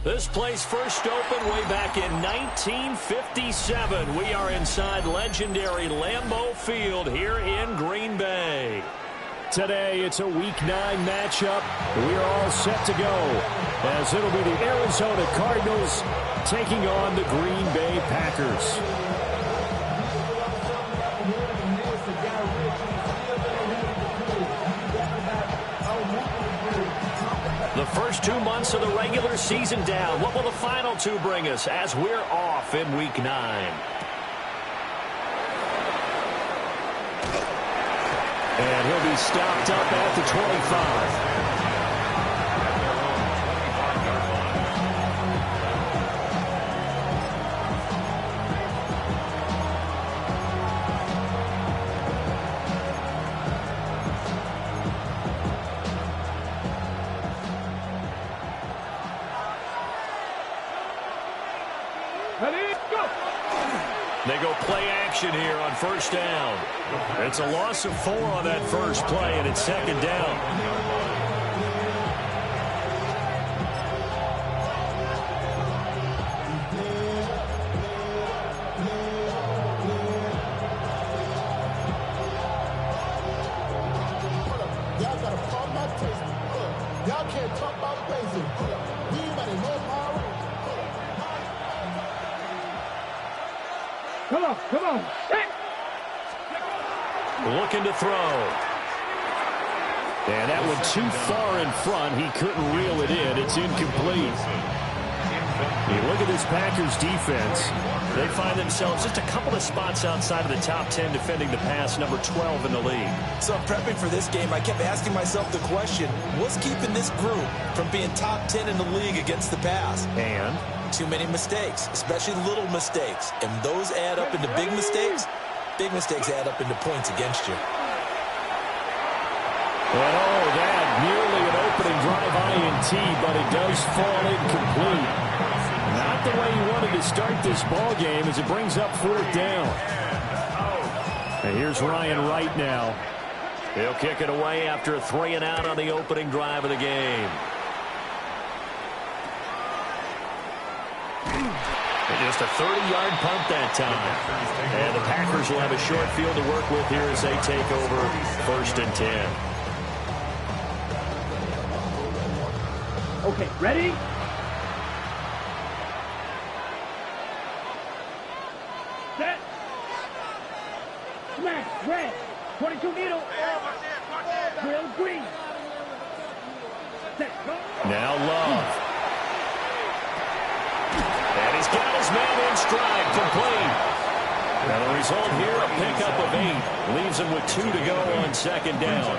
This place first opened way back in 1957. We are inside legendary Lambeau Field here in Green Bay. Today, it's a Week 9 matchup. We are all set to go, as it'll be the Arizona Cardinals taking on the Green Bay Packers. The first 2 months of the regular season down. What will the final 2 bring us as we're off in Week 9? And he'll be stopped up at the 25. They go play action here on first down. It's a loss of 4 on that first play, and it's second down. Y'all got to pump my taste. Y'all can't talk about basic. We better know power. Come on, come on. Hey. Looking to throw. And that one too far in front. He couldn't reel it in. It's incomplete. You look at this Packers defense. They find themselves just a couple of spots outside of the top 10 defending the pass, number 12 in the league. So prepping for this game, I kept asking myself the question, what's keeping this group from being top 10 in the league against the pass? And too many mistakes, especially little mistakes. And those add up into big mistakes. Big mistakes add up into points against you. Oh, that nearly an opening drive INT, but it does fall incomplete. Not the way he wanted to start this ball game as it brings up 4th down. And here's Ryan Wright now. He'll kick it away after a 3 and out on the opening drive of the game. And just a 30-yard punt that time. And the Packers will have a short field to work with here as they take over 1st and 10. Okay, ready? Set. Smash, red. 22 needle. Drill green. Set, go. Now Love. And he's got his man in stride, complete. Now the result here, a pickup of 8. Leaves him with 2 to go on 2nd down.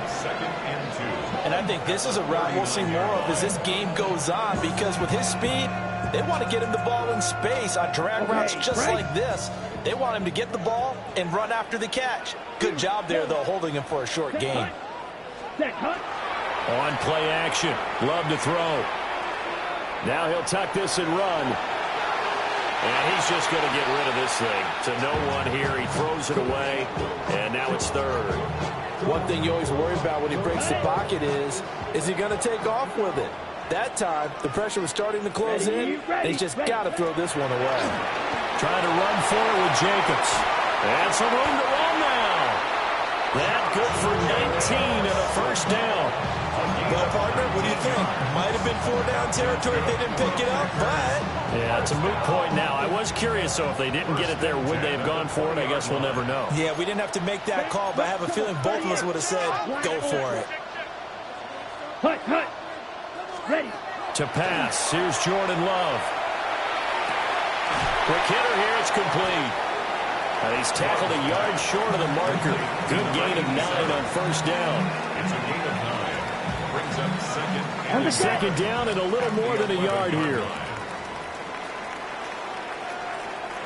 And I think this is a route we'll see more of as this game goes on, because with his speed, they want to get him the ball in space on drag routes just like this. They want him to get the ball and run after the catch. Good job there, though, holding him for a short gain. On play action, Love to throw. Now he'll tuck this and run. And he's just going to get rid of this thing. To no one here. He throws it away, and now it's 3rd. One thing you always worry about when he breaks the pocket is he going to take off with it? That time, the pressure was starting to close in, and he's just got to throw this one away. Trying to run for it with Jacobs. And some room to run now. That good for 19 and a 1st down. Well, partner, what do you think? Might have been 4-down territory if they didn't pick it up, but... Yeah, it's a moot point now. I was curious, so if they didn't get it there, would they have gone for it? I guess we'll never know. Yeah, we didn't have to make that call, but I have a feeling both of us would have said, go for it. Hut, hut. Ready. To pass, here's Jordan Love. Quick hitter here, it's complete. And he's tackled a yard short of the marker. Good gain of 9 on 1st down. Second down and a little more than a yard here.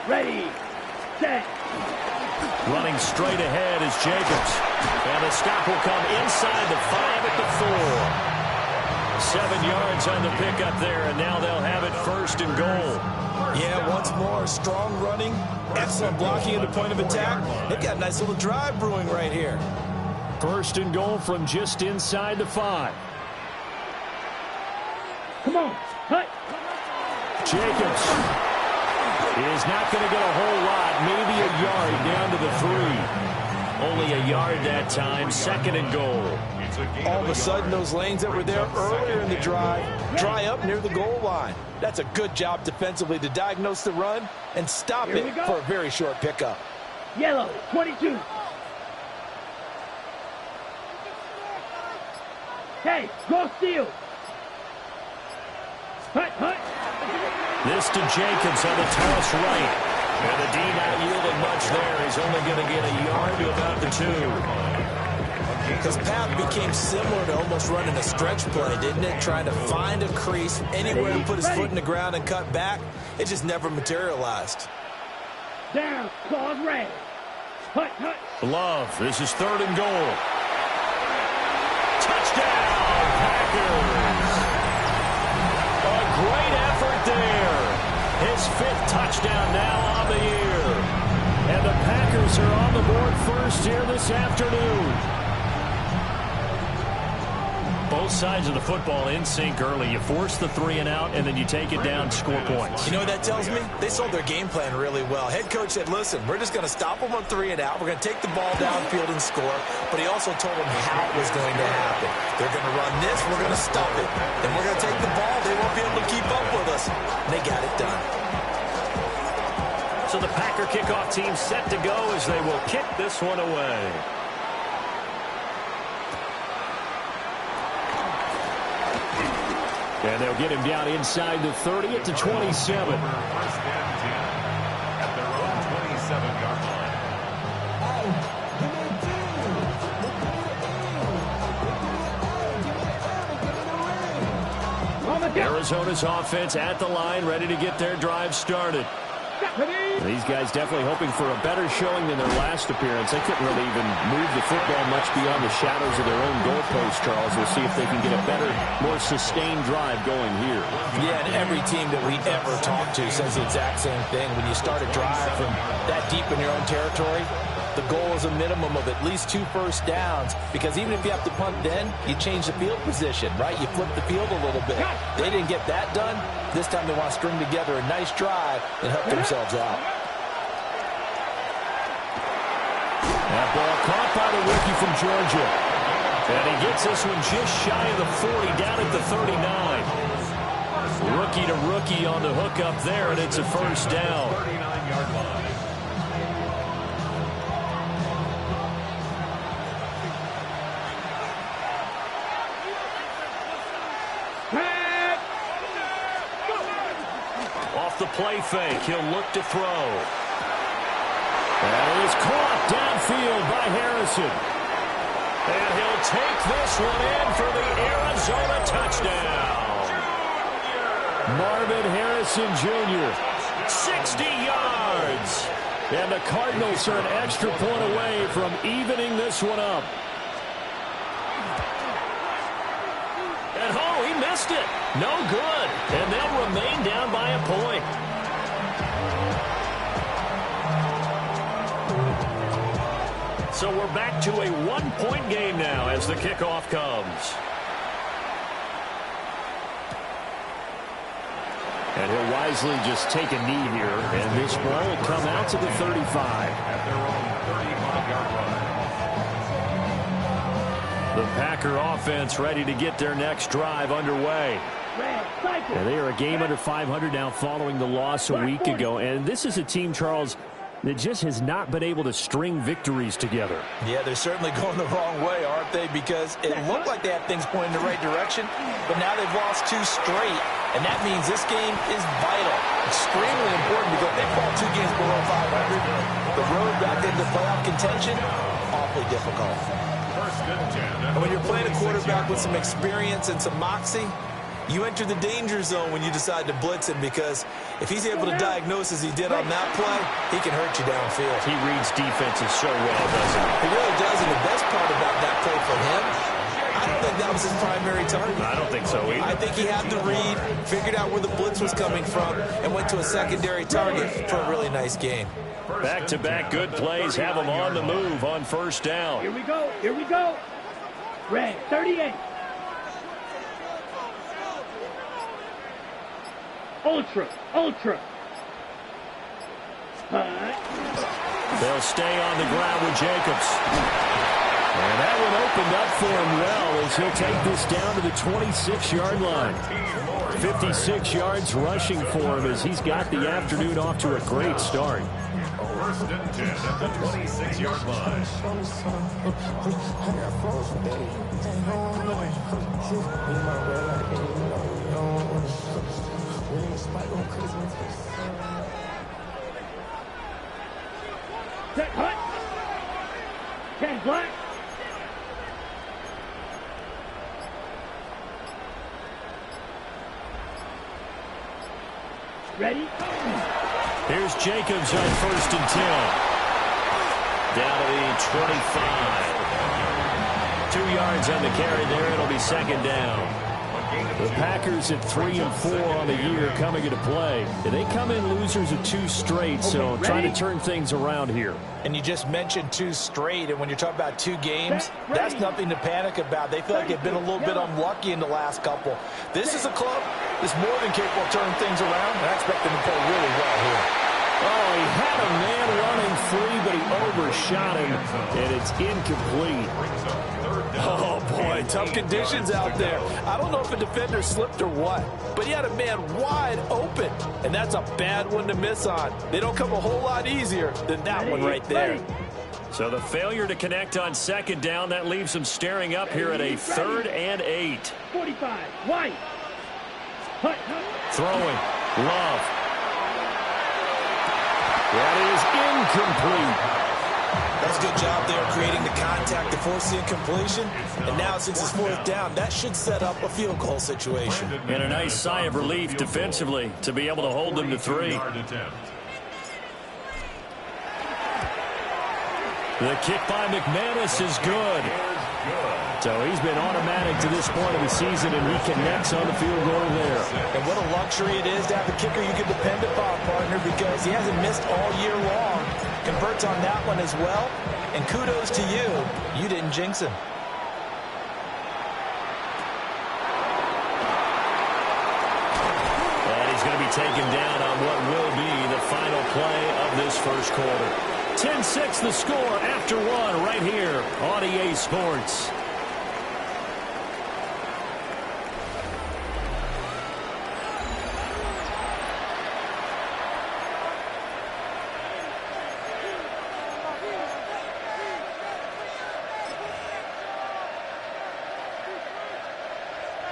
Ready, set. Running straight ahead is Jacobs. And the stop will come inside the 5 at the 4. 7 yards on the pickup there, and now they'll have it first and goal. Yeah, once more, strong running, excellent blocking at the point of attack. They've got a nice little drive brewing right here. First and goal from just inside the 5. Come on, hut. Jacobs is not going to get a whole lot, maybe a yard down to the 3. Only a yard that time, second and goal. All of a sudden, those lanes that were there earlier in the drive dry up near the goal line. That's a good job defensively to diagnose the run and stop it for a very short pickup. Yellow, 22. Hey, go steal. Hut, hut. This to Jacobs on the toss right. And the D not yielding much there. He's only going to get a yard to about the 2. His path became similar to almost running a stretch play, didn't it? Trying to find a crease, anywhere to put his foot in the ground and cut back. It just never materialized. Down, claws red. Hut, hut. Love, this is third and goal. Touchdown, Packers. A great effort there. His 5th touchdown now on the year. And the Packers are on the board first here this afternoon. Both sides of the football in sync early. You force the 3 and out, and then you take it down, score points. You know what that tells me? They sold their game plan really well. Head coach said, listen, we're just going to stop them on 3 and out. We're going to take the ball downfield and score. But he also told them how it was going to happen. They're going to run this. We're going to stop it. Then we're going to take the ball. They won't be able to keep up with us. And they got it done. So the Packer kickoff team set to go as they will kick this one away. And they'll get him down inside the 30 at the 27. First and 10 at their own 27-yard line. Arizona's offense at the line, ready to get their drive started. These guys definitely hoping for a better showing than their last appearance. They couldn't really even move the football much beyond the shadows of their own goalpost, Charles. We'll see if they can get a better, more sustained drive going here. Yeah, and every team that we ever talk to says the exact same thing. When you start a drive from that deep in your own territory, the goal is a minimum of at least 2 first downs, because even if you have to punt then, you change the field position, right? You flip the field a little bit. They didn't get that done. This time they want to string together a nice drive and help themselves out. That ball caught by the rookie from Georgia. And he gets this one just shy of the 40, down at the 39. Rookie to rookie on the hook up there, and it's a first down. 39-yard line. Off the play fake, he'll look to throw. That is caught downfield by Harrison. And he'll take this one in for the Arizona touchdown. Marvin Harrison Jr., 60 yards. And the Cardinals are an extra point away from evening this one up. And oh, he missed it. No good. And they'll remain down by a point. So we're back to a 1-point game now as the kickoff comes. And he'll wisely just take a knee here. And this ball will come out to the 35. At their own 35-yard line. The Packer offense ready to get their next drive underway. And they are a game under 500 now following the loss a week ago. And this is a team, Charles, that just has not been able to string victories together. Yeah, they're certainly going the wrong way, aren't they? Because it looked like they had things pointing in the right direction, but now they've lost 2 straight, and that means this game is vital. Extremely important because they fall 2 games below 500. The road back into playoff contention, awfully difficult. First and 10. And when you're playing a quarterback with some experience and some moxie, you enter the danger zone when you decide to blitz him, because if he's able to diagnose as he did on that play, he can hurt you downfield. He reads defenses so well, doesn't he? He really does, and the best part about that play for him, I don't think that was his primary target. I don't think so either. I think he had the read, figured out where the blitz was coming from, and went to a secondary target for a really nice gain. Back-to-back good plays have him on the move on first down. Here we go. Here we go. Red 38. Ultra. They'll stay on the ground with Jacobs. And that one opened up for him well as he'll take this down to the 26-yard line. 56 yards rushing for him as he's got the afternoon off to a great start. First and 10 at the 26-yard line. Set hut. 10 black. Ready? Here's Jacobs on first and 10. Down to the 25. 2 yards on the carry there. It'll be second down. The Packers at 3-4 on the year coming into play. They come in losers of 2 straight, so trying to turn things around here. And you just mentioned 2 straight, and when you're talking about 2 games, that's nothing to panic about. They feel like they've been a little bit unlucky in the last couple. This is a club that's more than capable of turning things around, and I expect them to play really well here. Oh, he had a man running free, but he overshot him, and it's incomplete. Oh, boy, tough conditions out there. I don't know if a defender slipped or what, but he had a man wide open, and that's a bad one to miss on. They don't come a whole lot easier than that one right there. So the failure to connect on second down, that leaves them staring up here at a 3rd and 8. 45. White. Throwing. Love. That is incomplete. That's a good job there creating the contact to force the incompletion. And now since it's 4th down, that should set up a field goal situation. And a nice sigh of relief defensively to be able to hold them to 3. The kick by McManus is good. So he's been automatic to this point of the season, and he connects on the field goal there. And what a luxury it is to have a kicker you can depend upon, partner, because he hasn't missed all year long. Converts on that one as well. And kudos to you. You didn't jinx him. And he's going to be taken down on what will be the final play of this first quarter. 10-6 the score after 1 right here on EA Sports.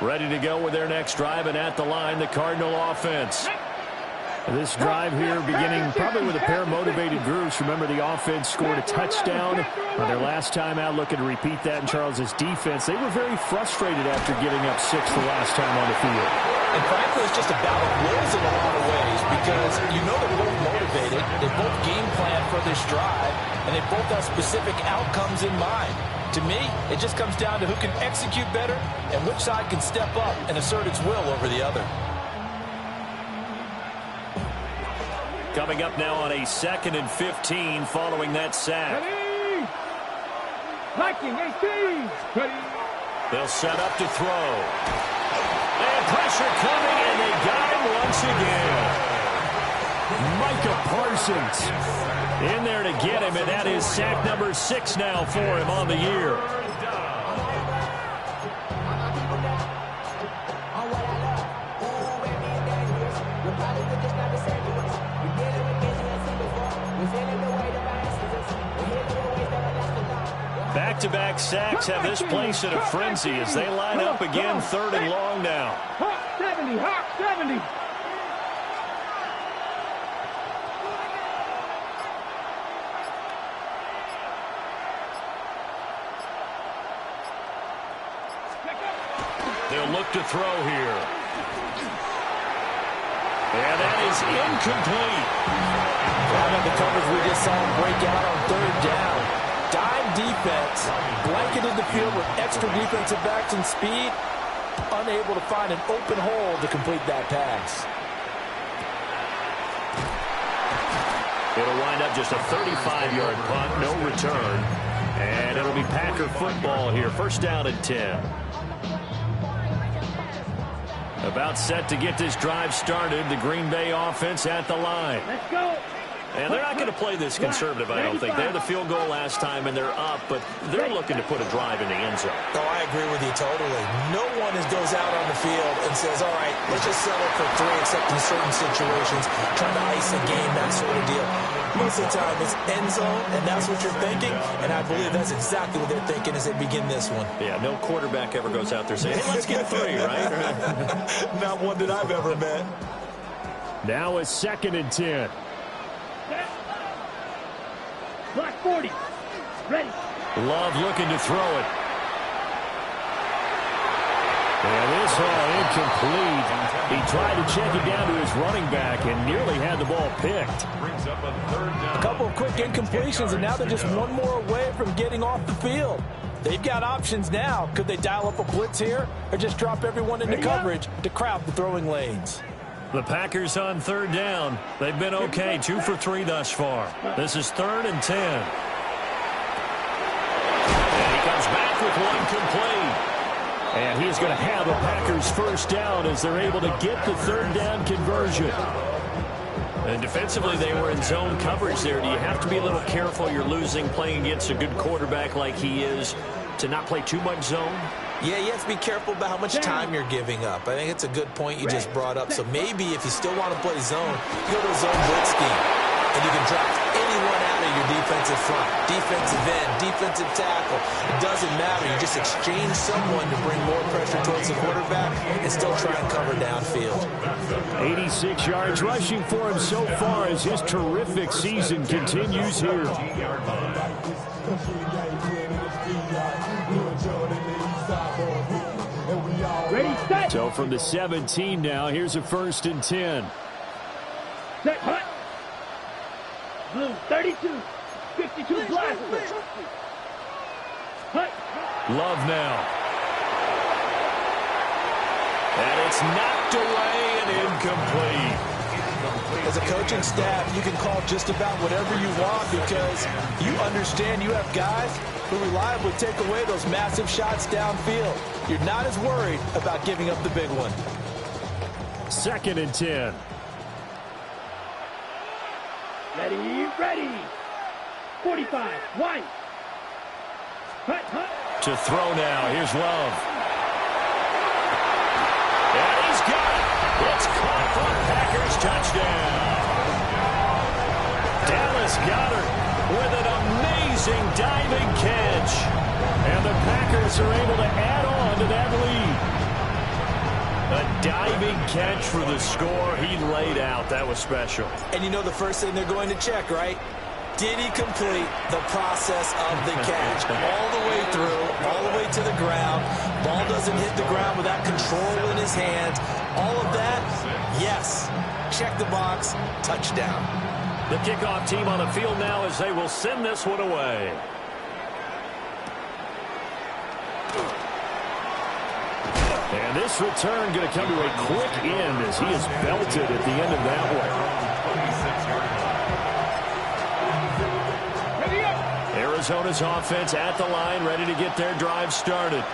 Ready to go with their next drive, and at the line, the Cardinal offense. This drive here beginning probably with a pair of motivated groups. Remember, the offense scored a touchdown on their last time out, looking to repeat that in Charles's defense. They were very frustrated after giving up 6 the last time on the field. And frankly, it's just a battle of wills in a lot of ways, because you know they're both motivated. They both game plan for this drive, and they both have specific outcomes in mind. To me, it just comes down to who can execute better and which side can step up and assert its will over the other. Coming up now on a 2nd and 15 following that sack. Ready. Hiking 18. Ready. They'll set up to throw. And pressure coming, and they got him once again. Micah Parsons in there to get him, and that is sack number 6 now for him on the year. Back-to-back sacks have this place in a frenzy as they line up again, 3rd and long now. Hawk 70, Hawk 70. They'll look to throw here. And that is incomplete. Right on the coverage, we just saw him break out on third down. Dime defense, blanketed the field with extra defensive backs and speed, unable to find an open hole to complete that pass. It'll wind up just a 35-yard punt, no return. And it'll be Packer football here. First down and 10. About set to get this drive started. The Green Bay offense at the line. Let's go. And they're not going to play this conservative, I don't think. They had the field goal last time, and they're up, but they're looking to put a drive in the end zone. Oh, I agree with you totally. No one goes out on the field and says, all right, let's just settle for 3, except in certain situations, trying to ice a game, that sort of deal. Most of the time, it's end zone, and that's what you're thinking, and I believe that's exactly what they're thinking as they begin this one. Yeah, no quarterback ever goes out there saying, hey, let's get 3, right? Not one that I've ever met. Now it's 2nd and 10. Block 40. Ready. Love looking to throw it. And this all incomplete. He tried to check it down to his running back and nearly had the ball picked. A couple of quick incompletions, and now they're just one more away from getting off the field. They've got options now. Could they dial up a blitz here or just drop everyone into coverage to crowd the throwing lanes? The Packers on 3rd down. They've been okay, 2 for 3 thus far. This is 3rd and 10. And he comes back with one complete. And he's going to have a Packers first down as they're able to get the 3rd down conversion. And defensively, they were in zone coverage there. Do you have to be a little careful? You're losing playing against a good quarterback like he is to not play too much zone? Yeah, you have to be careful about how much time you're giving up. I think it's a good point you just brought up. So maybe if you still want to play zone, you go to a zone blitz scheme, and you can draft anyone out of your defensive front, defensive end, defensive tackle. It doesn't matter. You just exchange someone to bring more pressure towards the quarterback and still try and cover downfield. 86 yards rushing for him so far as his terrific season continues here. Ready, set. So from the 17 now, here's a 1st and 10. Set, hut. Blue, 32. 52 blaster. Hut. Love now. And it's knocked away and incomplete. As a coaching staff, you can call just about whatever you want because you understand you have guys who reliably take away those massive shots downfield. You're not as worried about giving up the big one. 2nd and 10. Ready, ready. 45, one. Hut, hut. To throw now. Here's Love. And he's got it. It's caught for a Packers touchdown. Dallas Goedert with an amazing diving catch. And the Packers are able to add on to that lead. A diving catch for the score. He laid out. That was special. And you know the first thing they're going to check, right? Did he complete the process of the catch? All the way through, all the way to the ground. Ball doesn't hit the ground without control in his hands. All of that, yes. Check the box, touchdown. The kickoff team on the field now as they will send this one away. And this return going to come to a quick end as he is belted at the end of that one. Arizona's offense at the line, ready to get their drive started.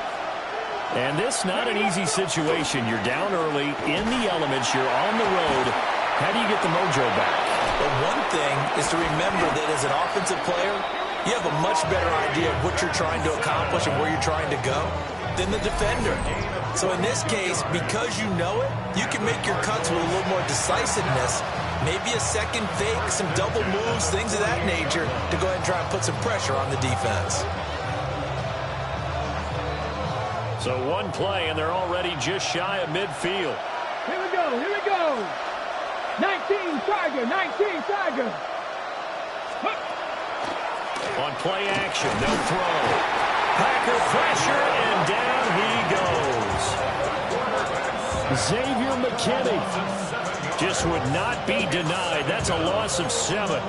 And this not an easy situation. You're down early, in the elements, you're on the road. How do you get the mojo back? Well, one thing is to remember that as an offensive player, you have a much better idea of what you're trying to accomplish and where you're trying to go than the defender. So in this case, because you know it, you can make your cuts with a little more decisiveness. Maybe a second fake, some double moves, things of that nature to go ahead and try and put some pressure on the defense. So one play, and they're already just shy of midfield. Here we go, here we go. 19 Tiger, 19 Tiger. On play action, they'll throw. Packer pressure, and down he goes. Xavier McKinney just would not be denied. That's a loss of 7.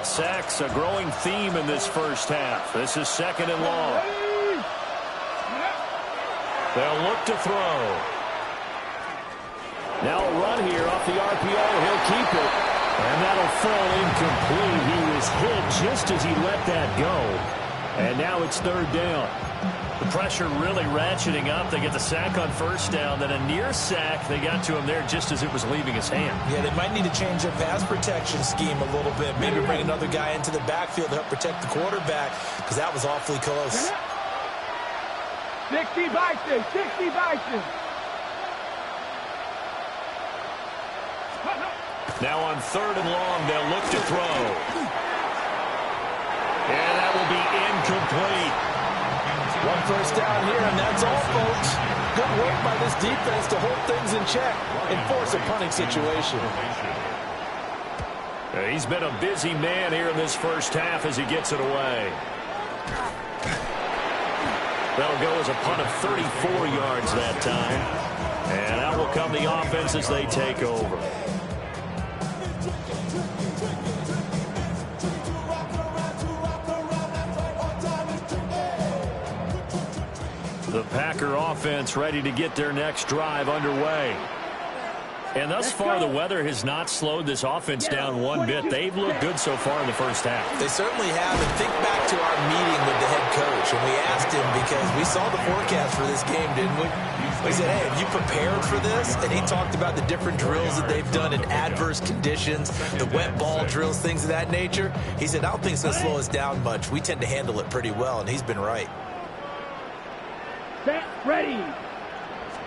Sacks, a growing theme in this first half. This is 2nd and long. They'll look to throw. Now a run here off the RPO. He'll keep it. And that'll fall incomplete. He was hit just as he let that go. And now it's 3rd down. The pressure really ratcheting up. They get the sack on 1st down. Then a near sack. They got to him there just as it was leaving his hand. Yeah, they might need to change their pass protection scheme a little bit. Maybe bring another guy into the backfield to help protect the quarterback, because that was awfully close. 60 Bison, 60 Bison. Now on 3rd and long, they'll look to throw. And that will be incomplete. 1 first down here, and that's all, folks. Good work by this defense to hold things in check and force a punting situation. He's been a busy man here in this first half as he gets it away. That'll go as a punt of 34 yards that time. And out will come the offense as they take over. The Packer offense ready to get their next drive underway. And thus far, the weather has not slowed this offense down one bit. They've looked good so far in the first half. They certainly have. And think back to our meeting with the head coach. And we asked him, because we saw the forecast for this game, didn't we? We said, hey, have you prepared for this? And he talked about the different drills that they've done in adverse conditions, the wet ball drills, things of that nature. He said, I don't think it's going to slow us down much. We tend to handle it pretty well, and he's been right. Set, ready,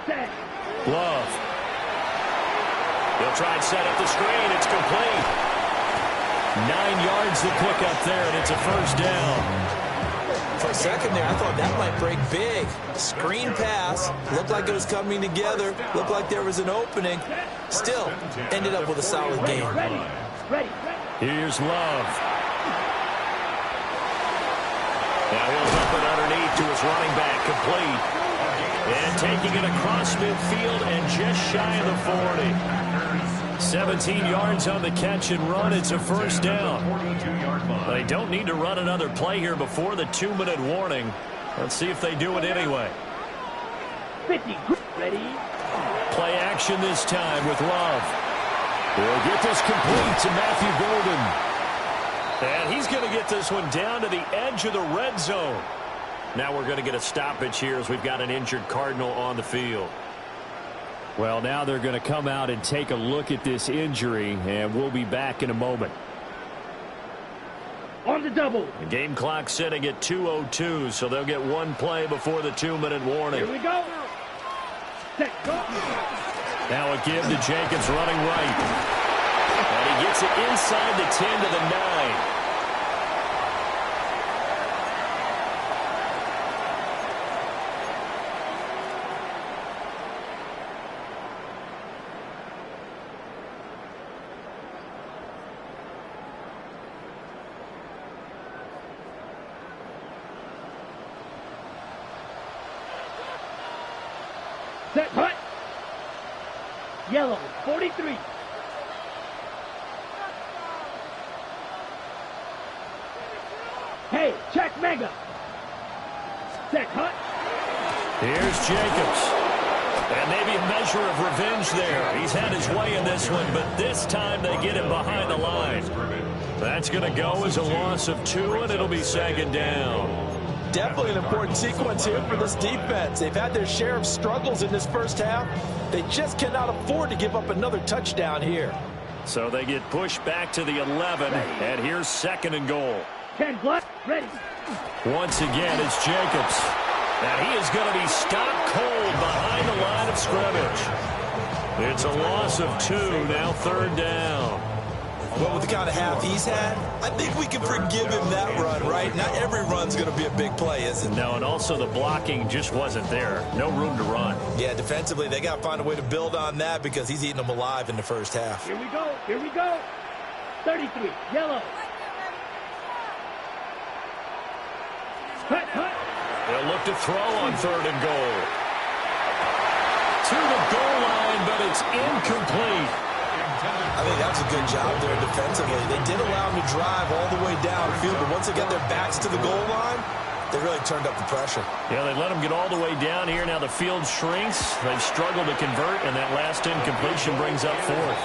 set. Love. They'll try and set up the screen. It's complete. 9 yards to pick up there, and it's a 1st down. For a second there, I thought that might break big. Screen pass. Looked like it was coming together. Looked like there was an opening. Still, ended up with a solid game. Ready. Here's Love. Now he'll dump it underneath to his running back, complete. And taking it across midfield and just shy of the 40. 17 yards on the catch and run. It's a 1st down. They don't need to run another play here before the 2-minute warning. Let's see if they do it anyway. 50, ready. Play action this time with Love. We'll get this complete to Matthew Golden. And he's going to get this one down to the edge of the red zone. Now we're going to get a stoppage here as we've got an injured Cardinal on the field. Well, now they're going to come out and take a look at this injury, and we'll be back in a moment. On the double. The game clock sitting at 2:02, so they'll get one play before the 2-minute warning. Here we go. Set, go. Now a give to Jacobs running right. And he gets it inside the 10 to the 9. Set, hut. Yellow, 43. Hey, check mega. Set, hut. Here's Jacobs. And maybe a measure of revenge there. He's had his way in this one, but this time they get him behind the line. That's going to go as a loss of 2, and it'll be 2nd down. Definitely an important sequence here for this defense. They've had their share of struggles in this first half. They just cannot afford to give up another touchdown here. So they get pushed back to the 11, and here's 2nd and goal. 10 block, ready. Once again, it's Jacobs. And he is going to be stopped cold behind the line of scrimmage. It's a loss of 2, now 3rd down. Well, with the kind of half he's had, I think we can forgive him that run, right? Not every run's going to be a big play, is it? No, and also the blocking just wasn't there. No room to run. Yeah, defensively, they got to find a way to build on that because he's eating them alive in the first half. Here we go, here we go. 33, yellow. Hut, hut. They'll look to throw on 3rd and goal. to the goal line, but it's incomplete. I think that was a good job there defensively. They did allow them to drive all the way downfield, but once they got their backs to the goal line, they really turned up the pressure. Yeah, they let them get all the way down here. Now the field shrinks. They've struggled to convert, and that last incompletion brings up fourth.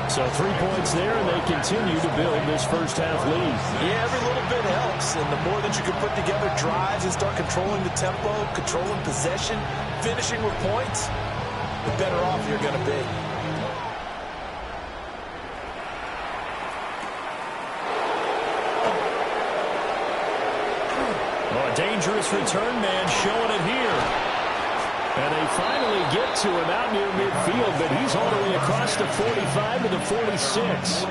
So 3 points there, and they continue to build this first-half lead. Yeah, every little bit helps, and the more that you can put together drives and start controlling the tempo, controlling possession, finishing with points, the better off you're going to be. Dangerous return man showing it here. And they finally get to him out near midfield, but he's all the way across the 45 to the 46.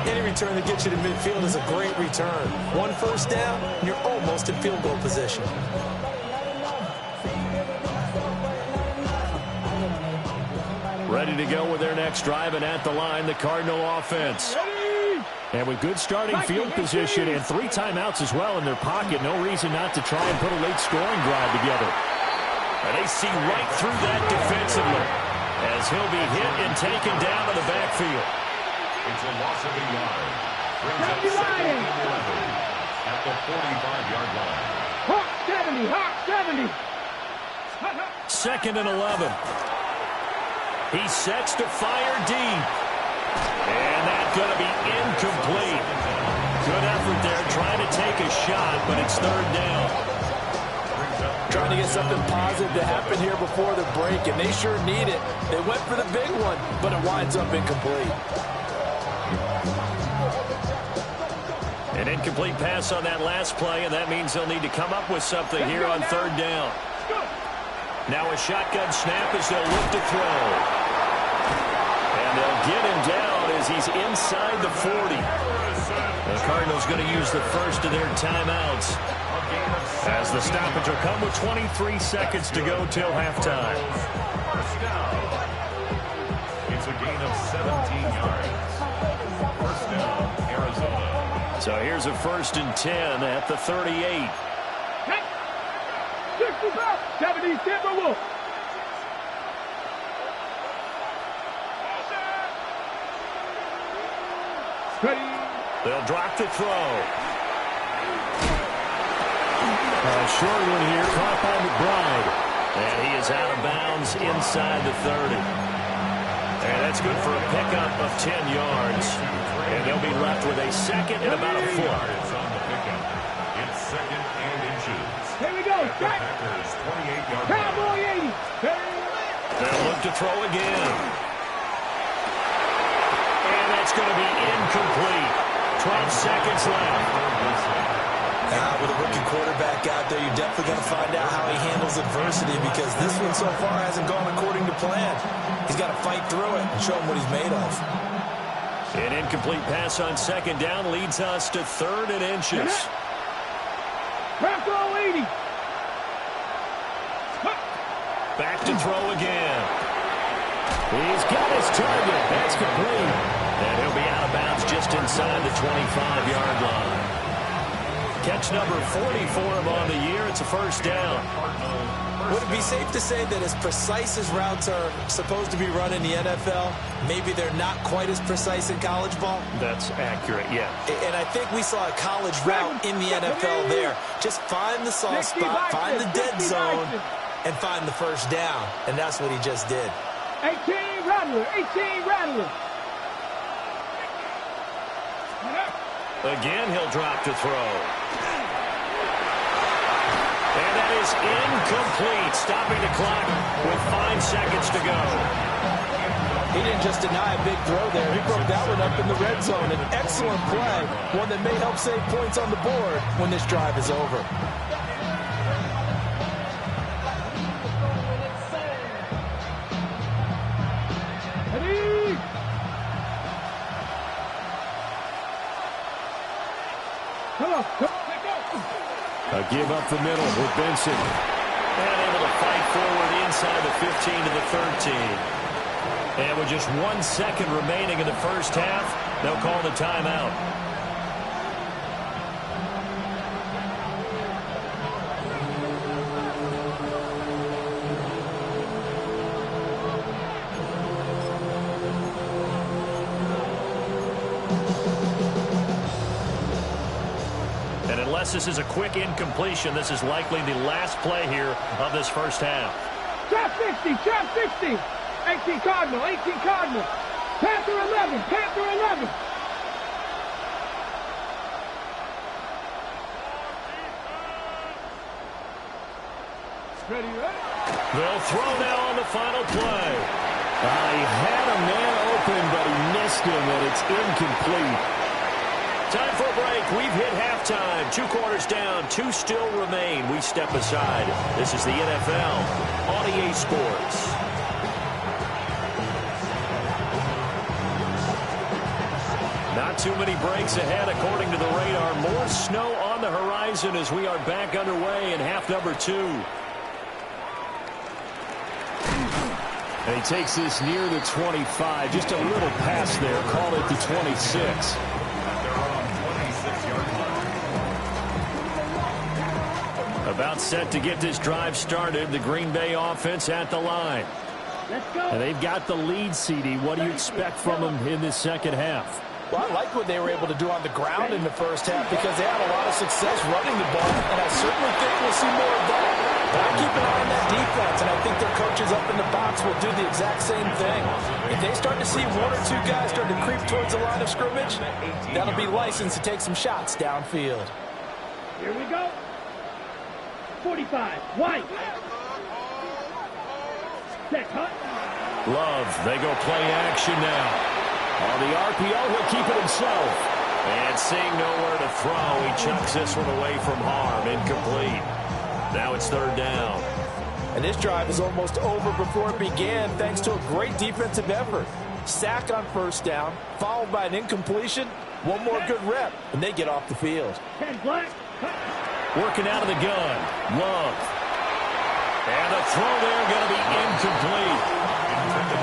Any return that gets you to midfield is a great return. One first down, and you're almost in field goal position. Ready to go with their next drive, and at the line, the Cardinal offense. And with good starting field position and 3 timeouts as well in their pocket, no reason not to try and put a late scoring drive together. And they see right through that defensively as he'll be hit and taken down to the backfield. It's a loss of a yard. Brings up second and 11 at the 45-yard line. Hawk 70, Hawk 70. Second and 11. He sets to fire deep. And that's going to be incomplete. Good effort there trying to take a shot, but it's third down. Trying to get something positive to happen here before the break, and they sure need it. They went for the big one, but it winds up incomplete. An incomplete pass on that last play, and that means they'll need to come up with something here on third down. Now a shotgun snap as they'll look to throw. And they'll get him down as he's inside the 40. The Cardinals going to use the first of their timeouts as the stoppage will come with 23 seconds to go till halftime. First down. It's a gain of 17 yards. First down, Arizona. So here's a 1st and 10 at the 38. 65, 70, Timberwolves. They'll drop the throw. A short one here, caught by McBride. And he is out of bounds inside the 30. And that's good for a pickup of 10 yards. And they'll be left with a second and about a foot. Yards on the pickup. It's second and inches. Here we go. At the Packers' 28-yard line. Cowboy 80. They'll look to throw again. And that's going to be incomplete. 12 seconds left. With a rookie quarterback out there, you're definitely going to find out how he handles adversity, because this one so far hasn't gone according to plan. He's got to fight through it and show him what he's made of. An incomplete pass on second down leads us to 3rd and inches. Bronco 80. Back to throw again. He's got his target. That's complete. And he'll be out of bounds just inside the 25-yard line. Catch number 40 for him on the year. It's a first down. Would it be safe to say that as precise as routes are supposed to be run in the NFL, maybe they're not quite as precise in college ball? That's accurate, yeah. And I think we saw a college route in the NFL there. Just find the soft spot, find the dead zone, and find the first down. And that's what he just did. 18 Rattler, 18 Rattler. Again, he'll drop to throw. And that is incomplete. Stopping the clock with 5 seconds to go. He didn't just deny a big throw there. He broke that one up in the red zone. An excellent play. One that may help save points on the board when this drive is over. A give up the middle with Benson. And able to fight forward inside the 15 to the 13. And with just 1 second remaining in the first half, they'll call the timeout. Unless this is a quick incompletion, this is likely the last play here of this first half. Trap 60, trap 60. 18 Cardinal, 18 Cardinal. Panther 11, Panther 11. Ready, ready. They'll throw now on the final play. He had a man open, but he missed him, and it's incomplete. Time for a break. We've hit halftime. 2 quarters down. 2 still remain. We step aside. This is the NFL on EA Sports. Not too many breaks ahead, according to the radar. More snow on the horizon as we are back underway in half number 2. And he takes this near the 25. Just a little pass there. Call it the 26. About set to get this drive started. The Green Bay offense at the line. Let's go. And they've got the lead, CD. What do you expect from them in this second half? Well, I like what they were able to do on the ground in the first half because they had a lot of success running the ball, and I certainly think we'll see more of that. But I keep an eye on that defense, and I think their coaches up in the box will do the exact same thing. If they start to see 1 or 2 guys start to creep towards the line of scrimmage, that'll be licensed to take some shots downfield. Here we go. 45, White. Set, cut. Love, they go play action now. On the RPO, he'll keep it himself. And seeing nowhere to throw, he chucks this one away from harm. Incomplete. Now it's 3rd down. And this drive is almost over before it began thanks to a great defensive effort. Sack on 1st down, followed by an incompletion. 1 more good rep, and they get off the field. 10 black. Working out of the gun. Love. And a throw there going to be incomplete.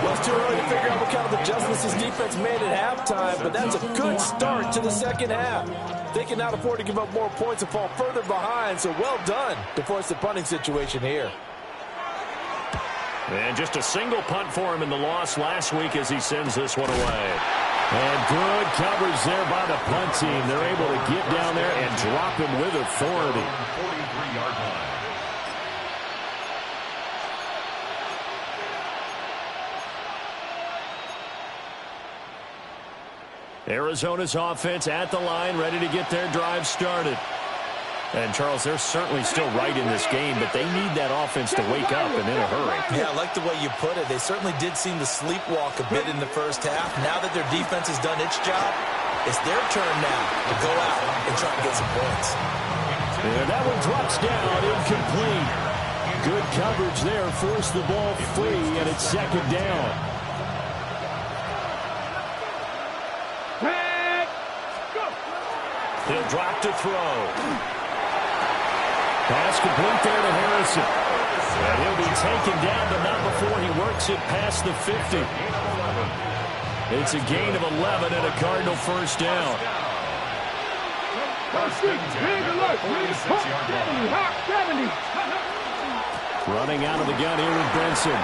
Well, it's too early to figure out what kind of adjustments his defense made at halftime, but that's a good start to the second half. They cannot afford to give up more points and fall further behind, so well done to force the punting situation here. And just a single punt for him in the loss last week as he sends this one away. And good coverage there by the punt team. They're able to get down there and drop him with authority. 43-yard line. Arizona's offense at the line, ready to get their drive started. And, Charles, they're certainly still right in this game, but they need that offense to wake up and in a hurry. Yeah, I like the way you put it. They certainly did seem to sleepwalk a bit in the first half. Now that their defense has done its job, it's their turn now to go out and try to get some points. And that one drops down, incomplete. Good coverage there, forced the ball free, and it's 2nd down. He'll drop to throw. Pass complete there to Harrison. And he'll be taken down, but not before he works it past the 50. It's a gain of 11 and a Cardinal 1st down. Running out of the gun here with Benson.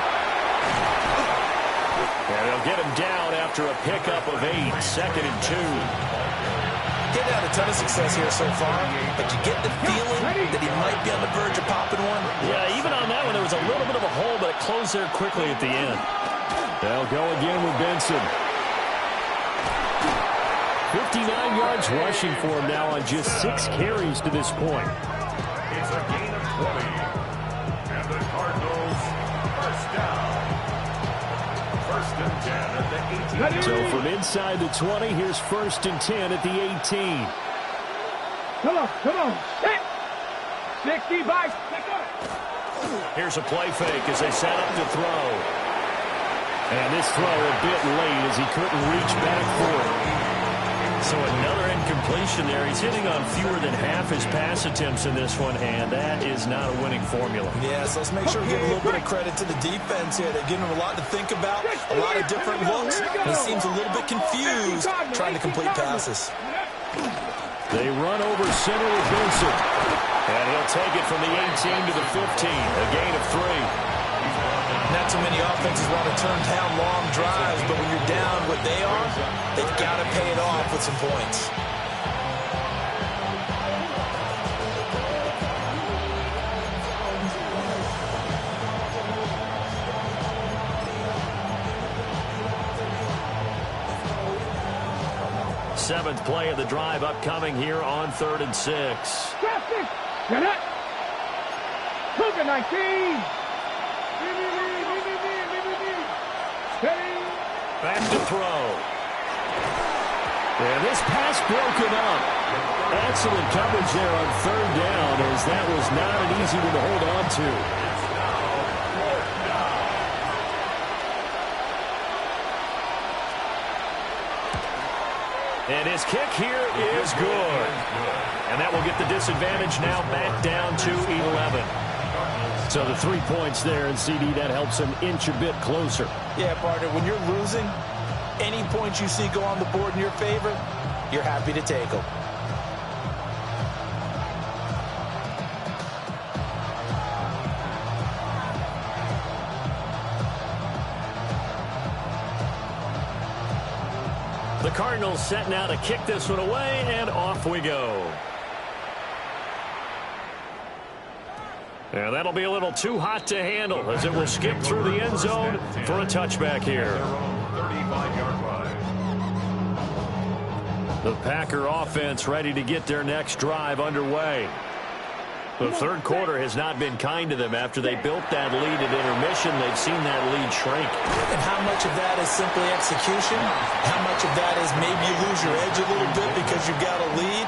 And they'll get him down after a pickup of 8. 2nd and 2. He's had a ton of success here so far, but you get the feeling that he might be on the verge of popping one. Yeah, even on that one, there was a little bit of a hole, but it closed there quickly at the end. They'll go again with Benson. 59 yards rushing for him now on just 6 carries to this point. It's a gain of 20. And the Cardinals, 1st down. 1st and 10 at the 18. So from inside the 20, here's 1st and 10 at the 18. Come on. 60 by. Here's a play fake as they set up to throw. And this throw a bit late as he couldn't reach back for it. So another incompletion there. He's hitting on fewer than half his pass attempts in this one, and that is not a winning formula. Yeah, so let's make sure we give a little bit of credit to the defense here. They're giving him a lot to think about, a lot of different looks, and he seems a little bit confused trying to complete passes. They run over center with Benson. And he'll take it from the 18 to the 15, a gain of 3. Not too many offenses want to turn down long drives, but when you're down what they are, they've got to pay it off with some points. seventh play of the drive upcoming here on 3rd and 6. Traffic. Get it. Cougar 19. Back to throw. And this pass broken up. Excellent coverage there on 3rd down, as that was not an easy one to hold on to. And his kick here is good. And that will get the disadvantage now back down to 11. So the 3 points there, and CD, that helps him inch a bit closer. Yeah, partner, when you're losing, any points you see go on the board in your favor, you're happy to take them. The Cardinals set now to kick this one away, and off we go. And that'll be a little too hot to handle, as it will skip through the end zone for a touchback here. 35-yard line. The Packer offense ready to get their next drive underway. The third quarter has not been kind to them. After they built that lead at intermission, they've seen that lead shrink. And how much of that is simply execution? How much of that is maybe you lose your edge a little bit because you've got a lead?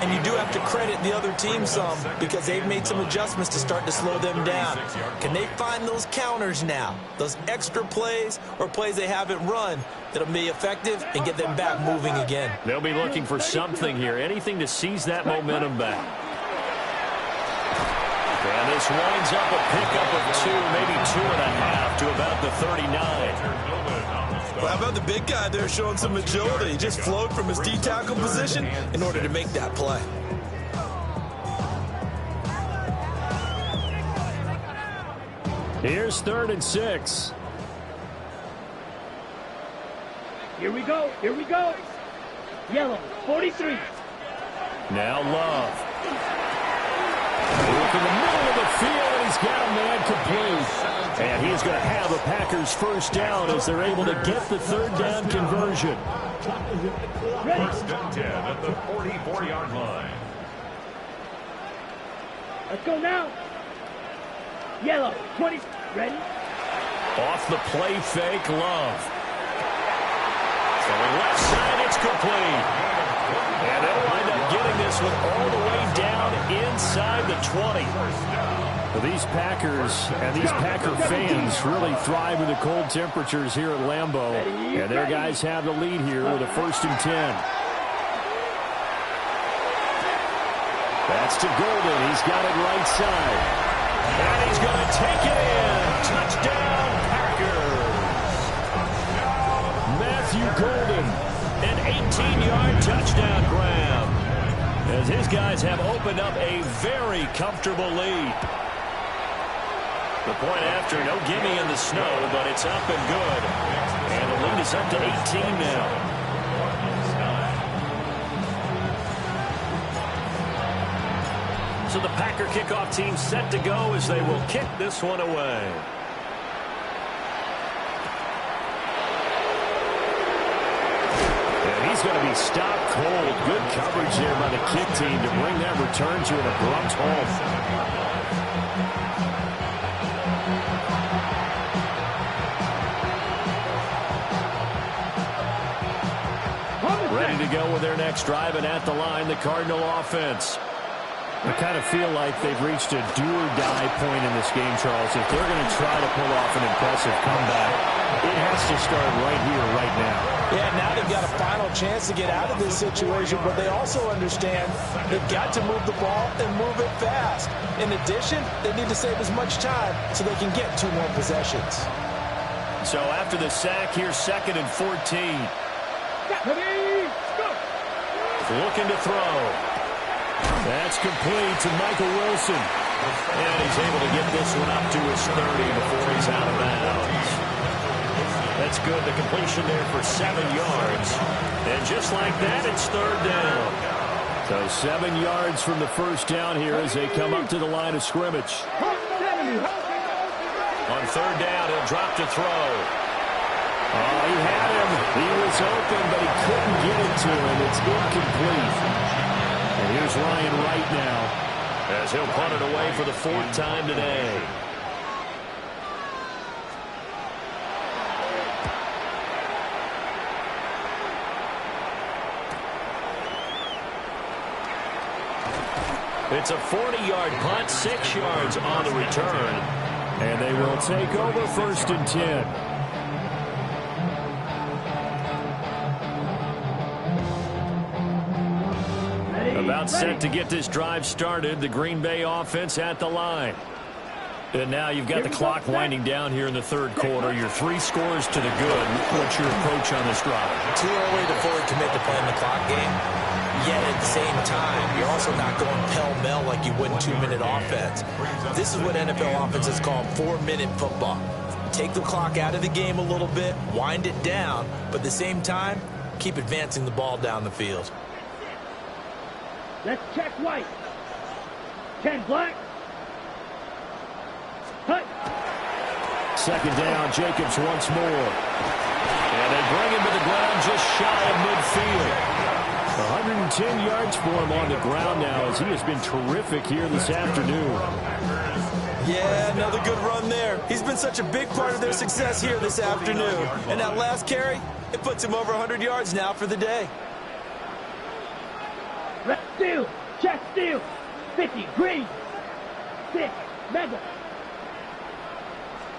And you do have to credit the other team some, because they've made some adjustments to start to slow them down. Can they find those counters now, those extra plays or plays they haven't run that'll be effective and get them back moving again? They'll be looking for something here, anything to seize that momentum back. And this winds up a pickup of 2, maybe 2.5 to about the 39. Well, how about the big guy there showing some agility? He just flowed from his D-tackle position in order to make that play. Here's 3rd and 6. Here we go. Here we go. Yellow, 43. Now Love. Look in the middle of the field, and he's got a man complete. And he's going to have the Packers first down as they're able to get the 3rd down conversion. First and 10 at the 44-yard line. Let's go now. Yellow, 20. Ready? Off the play fake, Love. From left side, it's complete. And they'll wind up getting this one all the way down inside the 20. Well, these Packers and these Packer fans really thrive in the cold temperatures here at Lambeau. And their guys have the lead here with a 1st and 10. That's to Golden. He's got it right side. And he's going to take it in. Touchdown, Packers. Matthew Golden, an 18-yard touchdown grab, as his guys have opened up a very comfortable lead. The point after, no gimme in the snow, but it's up and good. And the lead is up to 18 now. So the Packer kickoff team set to go as they will kick this one away. And he's going to be stopped cold. Good coverage there by the kick team to bring that return to an abrupt halt. Ready to go with their next drive, and at the line, the Cardinal offense. I kind of feel like they've reached a do-or-die point in this game, Charles. If they're going to try to pull off an impressive comeback, it has to start right here, right now. Yeah, now they've got a final chance to get out of this situation, but they also understand they've got to move the ball and move it fast. In addition, they need to save as much time so they can get 2 more possessions. So after the sack, here's 2nd and 14. Looking to throw. That's complete to Michael Wilson. And he's able to get this one up to his 30 before he's out of bounds. That's good. The completion there for 7 yards. And just like that, it's 3rd down. So 7 yards from the first down here as they come up to the line of scrimmage. On 3rd down, he'll drop to throw. Oh, he had him. He was open, but he couldn't get it to him. It's incomplete. And here's Ryan Wright now, as he'll punt it away for the 4th time today. It's a 40-yard punt, 6 yards on the return. And they will take over 1st and 10. About set to get this drive started. The Green Bay offense at the line. And now you've got the clock winding down here in the 3rd quarter. You're 3 scores to the good. What's your approach on this drive? Too early to fully commit to playing the clock game. Yet at the same time, you're also not going pell-mell like you would in 2-minute offense. This is what NFL offenses call 4-minute football. Take the clock out of the game a little bit, wind it down, but at the same time, keep advancing the ball down the field. Let's check White. 10 black. Hut. 2nd down, Jacobs once more. And they bring him to the ground just shy of midfield. 110 yards for him on the ground now, as he has been terrific here this afternoon. Yeah, another good run there. He's been such a big part of their success here this afternoon. And that last carry, it puts him over 100 yards now for the day. Left steal. Check steal. 50. Green. 6. Mega.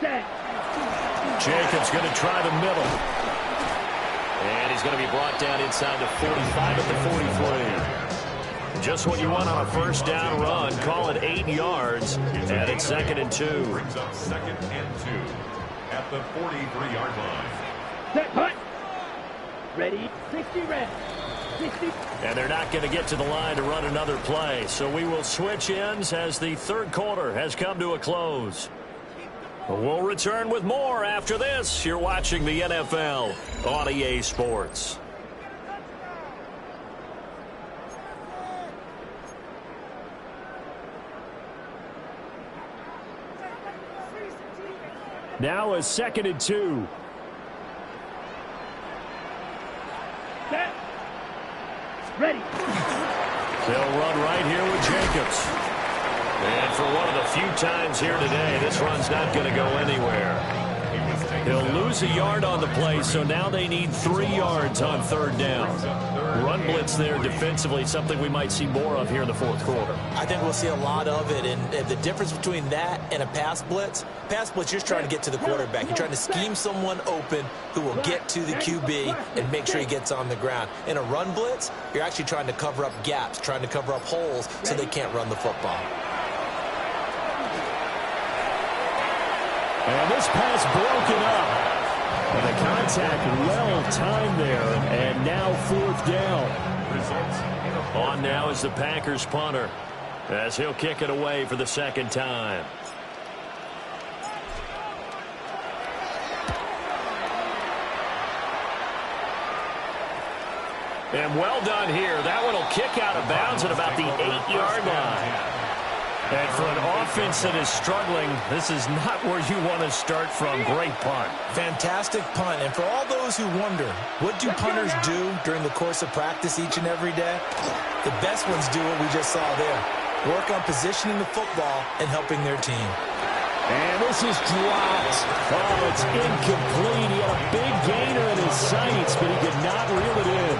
Set. Jacobs going to try the middle. And he's going to be brought down inside the 45 at the 43. Just what you want on a 1st down run. Call it 8 yards. And it's 2nd and 2. Brings up 2nd and 2 at the 43-yard line. Set. Hut. Ready. 60 red. 60. And they're not going to get to the line to run another play. So we will switch ends as the 3rd quarter has come to a close. We'll return with more after this. You're watching the NFL on EA Sports. Now a 2nd and 2. Set. Ready. They'll run right here with Jacobs. And for one of the few times here today, this run's not going to go anywhere. He'll lose a yard on the play, so now they need 3 yards on 3rd down. Run blitz there defensively, something we might see more of here in the 4th quarter. I think we'll see a lot of it, and the difference between that and a pass blitz, you're just trying to get to the quarterback. You're trying to scheme someone open who will get to the QB and make sure he gets on the ground. In a run blitz, you're actually trying to cover up gaps, trying to cover up holes so they can't run the football. And this pass broken up. And the contact well timed there. And now 4th down. On now is the Packers punter, as he'll kick it away for the 2nd time. And well done here. That one will kick out of bounds at about the 8-yard line. And for an offense that is struggling, this is not where you want to start from. Great punt. Fantastic punt. And for all those who wonder, what do punters do during the course of practice each and every day? The best ones do what we just saw there. Work on positioning the football and helping their team. And this is dropped. Oh, it's incomplete. He had a big gainer in his sights, but he could not reel it in.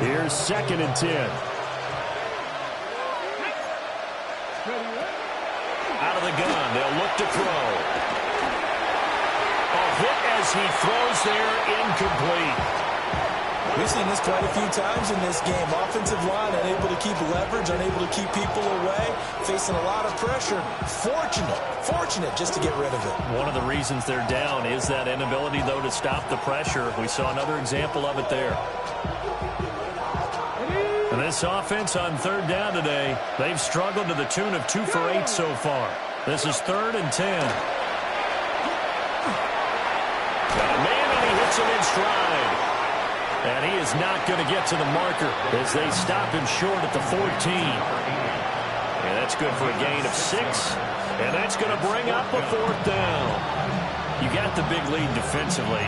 Here's 2nd and 10. Out of the gun, they'll look to throw. A hit as he throws there, incomplete. We've seen this quite a few times in this game. Offensive line unable to keep leverage, unable to keep people away, facing a lot of pressure. Fortunate just to get rid of it. One of the reasons they're down is that inability, though, to stop the pressure. We saw another example of it there. And this offense on 3rd down today, they've struggled to the tune of 2 for 8 so far. This is 3rd and 10. Got a man, and he hits him in stride. And he is not going to get to the marker as they stop him short at the 14. And that's good for a gain of 6. And that's going to bring up a 4th down. You got the big lead defensively,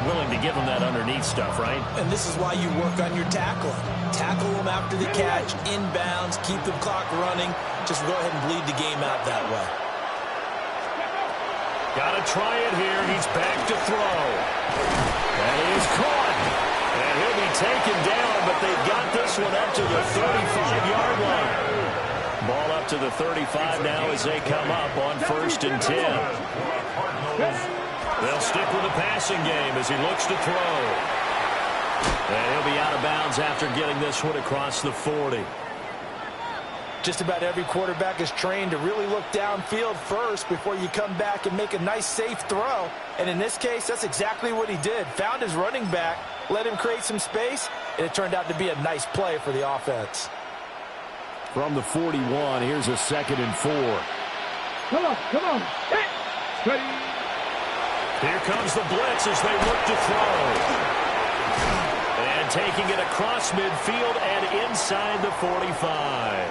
willing to give them that underneath stuff, right? And this is why you work on your tackling. Tackle them after the catch, inbounds, keep the clock running. Just go ahead and bleed the game out that way. Got to try it here. He's back to throw. That is caught. And he'll be taken down, but they've got this one up to the 35-yard line. Ball up to the 35 now as they come up on 1st and 10. They'll stick with the passing game as he looks to throw. And he'll be out of bounds after getting this one across the 40. Just about every quarterback is trained to really look downfield first before you come back and make a nice, safe throw. And in this case, that's exactly what he did. Found his running back, let him create some space, and it turned out to be a nice play for the offense. From the 41, here's a 2nd and 4. Come on. Hey. Ready. Here comes the blitz as they look to throw. And taking it across midfield and inside the 45.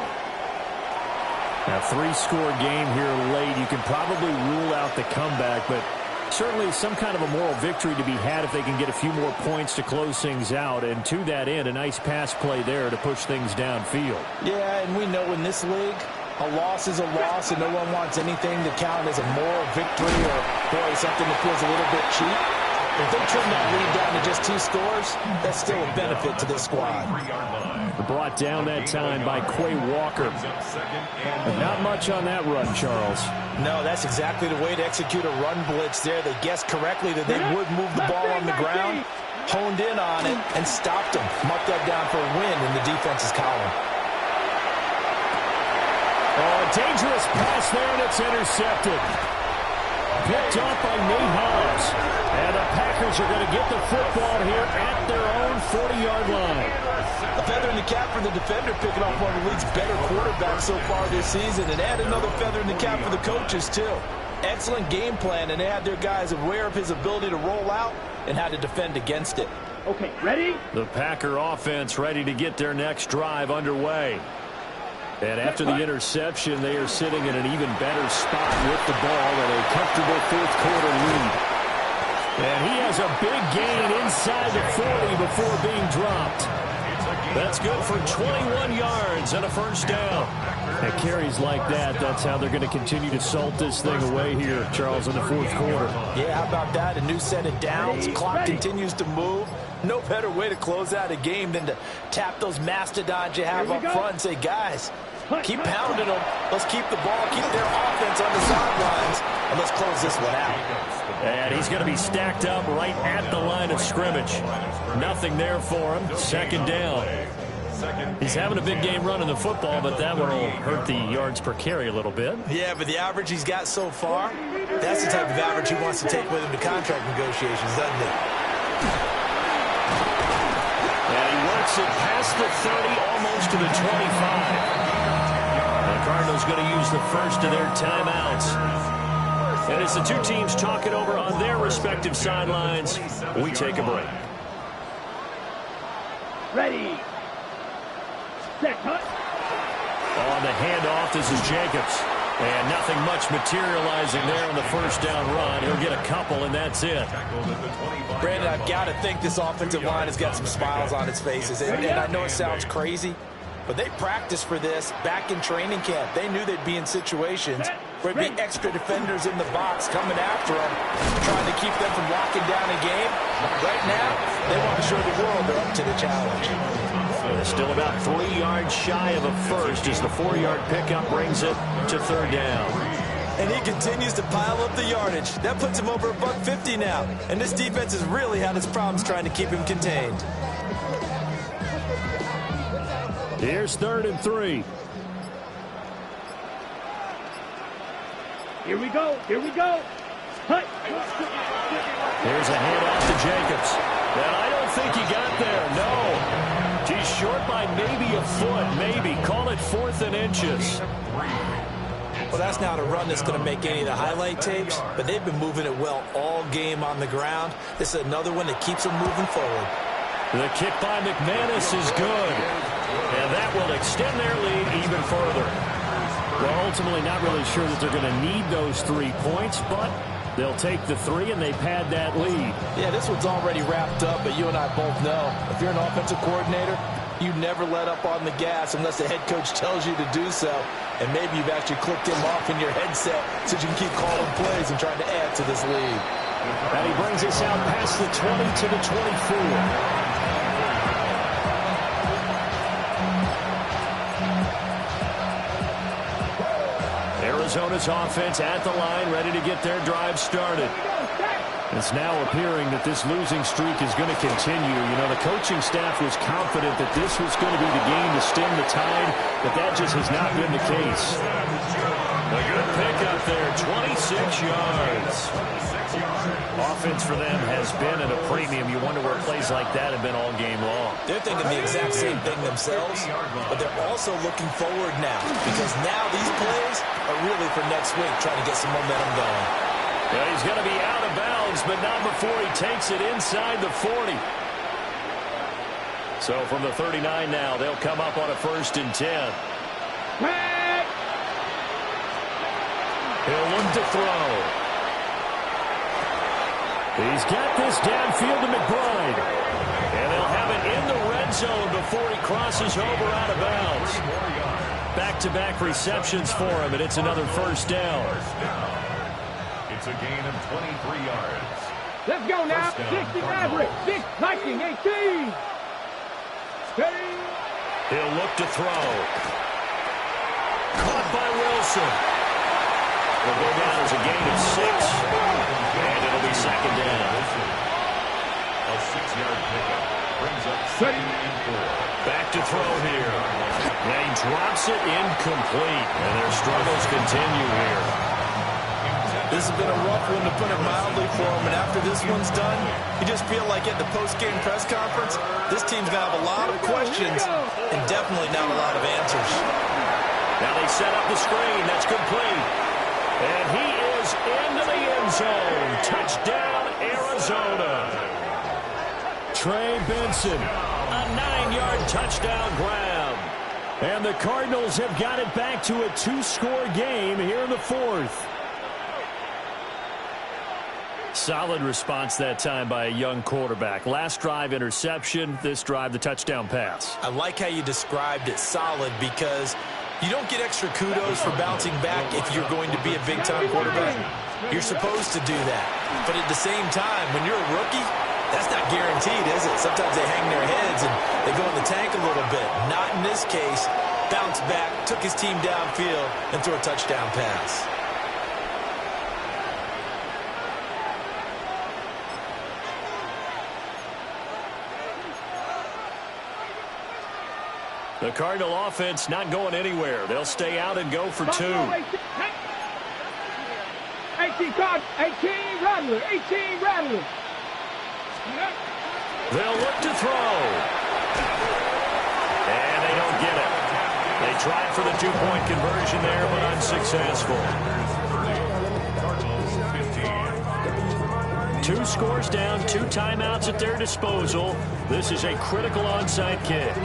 Now, 3-score game here late. You can probably rule out the comeback, but certainly some kind of a moral victory to be had if they can get a few more points to close things out. And to that end, a nice pass play there to push things downfield. Yeah, and we know in this league, a loss is a loss, and no one wants anything to count as a moral victory or, boy, something that feels a little bit cheap. If they trim that lead down to just 2 scores, that's still a benefit to this squad. Brought down that time by Quay Walker. But not much on that run, Charles. No, that's exactly the way to execute a run blitz there. They guessed correctly that they would move the ball on the ground, honed in on it, and stopped them. Marked that down for a win in the defense's column. Oh, a dangerous pass there, and it's intercepted. Picked off by Nate Hobbs. And the Packers are going to get the football here at their own 40-yard line. A feather in the cap for the defender, picking off one of the league's better quarterbacks so far this season. And add another feather in the cap for the coaches, too. Excellent game plan, and they had their guys aware of his ability to roll out and how to defend against it. Okay, ready? The Packer offense ready to get their next drive underway. And after the interception, they are sitting in an even better spot with the ball and a comfortable 4th-quarter lead. And he has a big gain inside the 40 before being dropped. That's good for 21 yards and a 1st down. And carries like that, that's how they're going to continue to salt this thing away here, Charles, in the 4th quarter. Yeah, how about that? A new set of downs. Clock continues to move. No better way to close out a game than to tap those mastodons you have up front and say, guys, keep pounding them. Let's keep the ball, keep their offense on the sidelines, and let's close this one out. And he's going to be stacked up right at the line of scrimmage. Nothing there for him. 2nd down. He's having a big game running the football, but that one will hurt the yards per carry a little bit. Yeah, but the average he's got so far, that's the type of average he wants to take with him to contract negotiations, doesn't it? And he works it past the 30, almost to the 25. The Cardinals going to use the first of their timeouts. And as the two teams talk it over on their respective sidelines, we take a break. Ready. Set, cut. On the handoff, this is Jacobs. And nothing much materializing there on the 1st down run. He'll get a couple, and that's it. Brandon, I've got to think this offensive line has got some smiles on its faces. And I know it sounds crazy, but they practiced for this back in training camp. They knew they'd be in situations where there'd be extra defenders in the box coming after them, trying to keep them from locking down a game. Right now, they want to show the world they're up to the challenge. They're still about 3 yards shy of a first as the 4-yard pickup brings it to 3rd down. And he continues to pile up the yardage. That puts him over $150 now. And this defense has really had its problems trying to keep him contained. Here's 3rd and 3. Here we go. Here we go. Hut. Here's a handoff to Jacobs. And I don't think he got there. No. He's short by maybe a foot. Maybe. Call it 4th and inches. Well, that's not a run that's going to make any of the highlight tapes, but they've been moving it well all game on the ground. This is another one that keeps them moving forward. The kick by McManus is good. And that will extend their lead even further. Well, ultimately not really sure that they're going to need those 3 points, but They'll take the 3, and they pad that lead. Yeah, this one's already wrapped up, but you and I both know if you're an offensive coordinator, you never let up on the gas unless the head coach tells you to do so. And maybe you've actually clicked him off in your headset so you can keep calling plays and trying to add to this lead. And he brings us out past the 20 to the 24. Arizona's offense at the line, ready to get their drive started. It's now appearing that this losing streak is going to continue. You know, the coaching staff was confident that this was going to be the game to stem the tide, but that just has not been the case. A good pickup there, 26 yards. Offense for them has been at a premium. You wonder where plays like that have been all game long. They're thinking the exact same thing themselves, but they're also looking forward now because now these plays are really for next week, trying to get some momentum going. Yeah, he's going to be out of bounds, but not before he takes it inside the 40. So from the 39 now, they'll come up on a 1st and 10. He'll look to throw. He's got this downfield to McBride. And they'll have it in the red zone before he crosses over out of bounds. Back-to-back receptions for him, and it's another 1st down. It's a gain of 23 yards. Let's go now. 60 Maverick. 6, 19, 18. Steady. He'll look to throw. Caught by Wilson. Will go down as a gain of 6. And it'll be 2nd down. A 6-yard pickup brings up 2nd and 4. Back to throw here. And he drops it incomplete. And their struggles continue here. This has been a rough one, to put it mildly, for him. And after this one's done, you just feel like at the post-game press conference, this team's going to have a lot of questions and definitely not a lot of answers. Now they set up the screen. That's complete. And he is into the end zone. Touchdown, Arizona. Trey Benson, a 9-yard touchdown grab. And the Cardinals have got it back to a 2-score game here in the 4th. Solid response that time by a young quarterback. Last drive, interception. This drive, the touchdown pass. I like how you described it, solid, because you don't get extra kudos for bouncing back if you're going to be a big-time quarterback. You're supposed to do that. But at the same time, when you're a rookie, that's not guaranteed, is it? Sometimes they hang their heads and they go in the tank a little bit. Not in this case. Bounced back, took his team downfield, and threw a touchdown pass. The Cardinal offense not going anywhere. They'll stay out and go for 2. 18 Cardinals. 18 Rattlers. 18 Rattlers. They'll look to throw. And they don't get it. They tried for the 2-point conversion there, but unsuccessful. 2 scores down, 2 timeouts at their disposal. This is a critical onside kick.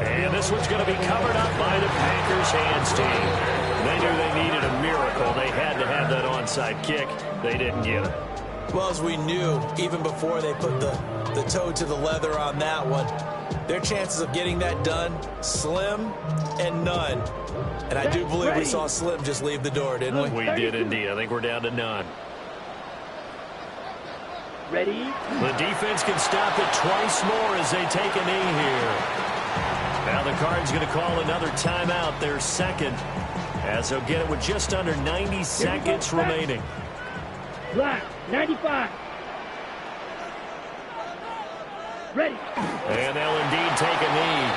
And this one's going to be covered up by the Packers hands team. They knew they needed a miracle. They had to have that onside kick. They didn't get it. Well, as we knew, even before they put the toe to the leather on that one, their chances of getting that done, slim and none. And I do believe we saw Slim just leave the door, didn't we? We did indeed. I think we're down to none. Ready? The defense can stop it twice more as they take a knee here. Now the Cards going to call another timeout, their 2nd, as they'll get it with just under 90 seconds remaining. Black, 95. Ready. And they'll indeed take a knee.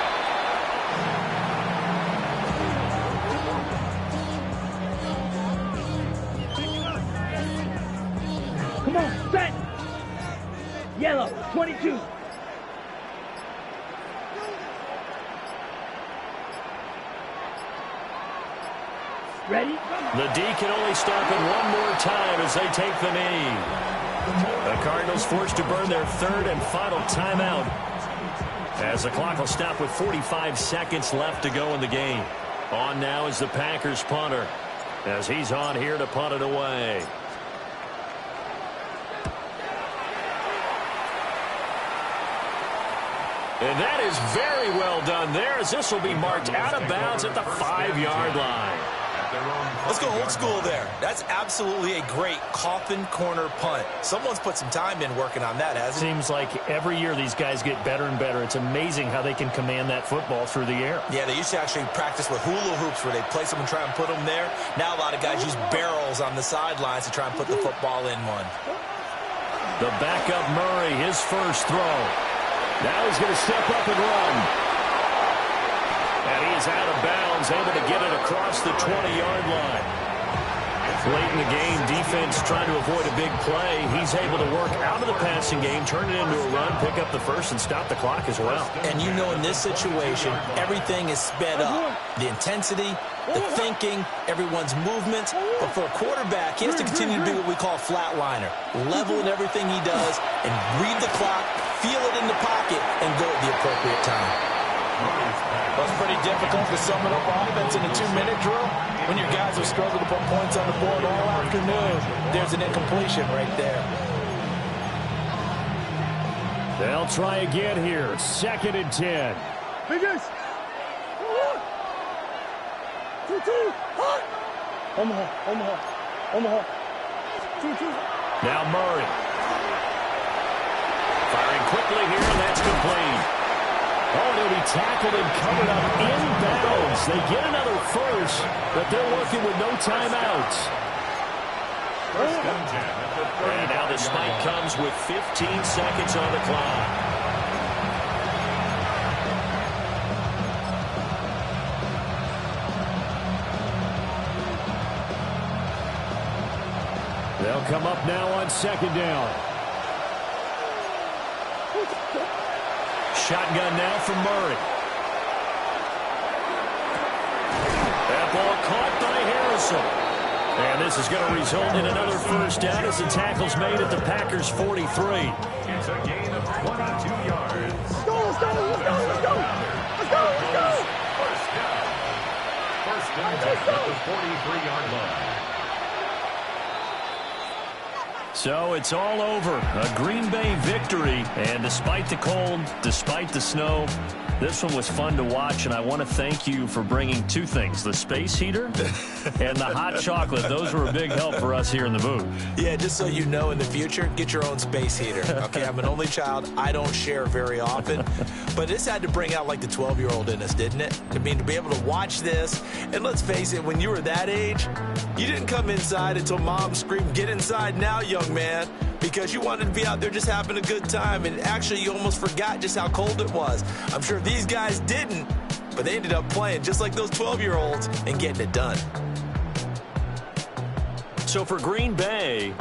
Come on, set. Yellow, 22. Ready? The D can only stop it one more time as they take the knee. The Cardinals forced to burn their 3rd and final timeout. As the clock will stop with 45 seconds left to go in the game. On now is the Packers punter, as he's on here to punt it away. And that is very well done there, as this will be marked out of bounds at the 5-yard line. Let's go old school there. That's absolutely a great coffin corner punt. Someone's put some time in working on that, hasn't it? Seems like every year these guys get better and better. It's amazing how they can command that football through the air. Yeah, they used to actually practice with hula hoops where they place them and try and put them there. Now a lot of guys use barrels on the sidelines to try and put the football in one. The backup Murray, his first throw. Now he's going to step up and run. And he's out of bounds, able to get it across the 20-yard line. Late in the game, defense trying to avoid a big play. He's able to work out of the passing game, turn it into a run, pick up the first, and stop the clock as well. And you know in this situation, everything is sped up. The intensity, the thinking, everyone's movement. But for a quarterback, he has to continue to be what we call a flatliner. Level in everything he does and read the clock, feel it in the pocket, and go at the appropriate time. Well, it's pretty difficult to sum it up offense in a 2-minute drill when your guys have struggled to put points on the board all afternoon. There's an incompletion right there. They'll try again here. 2nd and 10. Biggest. 2-2. Hot. Omaha. 2-2. Now Murray. Firing quickly here, and that's complete. Oh, they'll be tackled and covered up inbounds. They get another first, but they're working with no timeouts. And now the spike comes with 15 seconds on the clock. They'll come up now on 2nd down. Shotgun now from Murray. That ball caught by Harrison. And this is going to result in another first down as the tackle's made at the Packers' 43. It's a gain of 22 yards. Let's go. First down. First and 10 at the 43-yard line. So it's all over. A Green Bay victory. And despite the cold, despite the snow, this one was fun to watch. And I want to thank you for bringing two things, the space heater and the hot chocolate. Those were a big help for us here in the booth. Yeah, just so you know in the future, get your own space heater. Okay, I'm an only child. I don't share very often. But this had to bring out like the 12-year-old in us, didn't it? I mean, to be able to watch this. And let's face it, when you were that age, you didn't come inside until mom screamed, "Get inside now, young man," because you wanted to be out there just having a good time. And actually, you almost forgot just how cold it was. I'm sure these guys didn't, but they ended up playing just like those 12-year-olds and getting it done. So for Green Bay,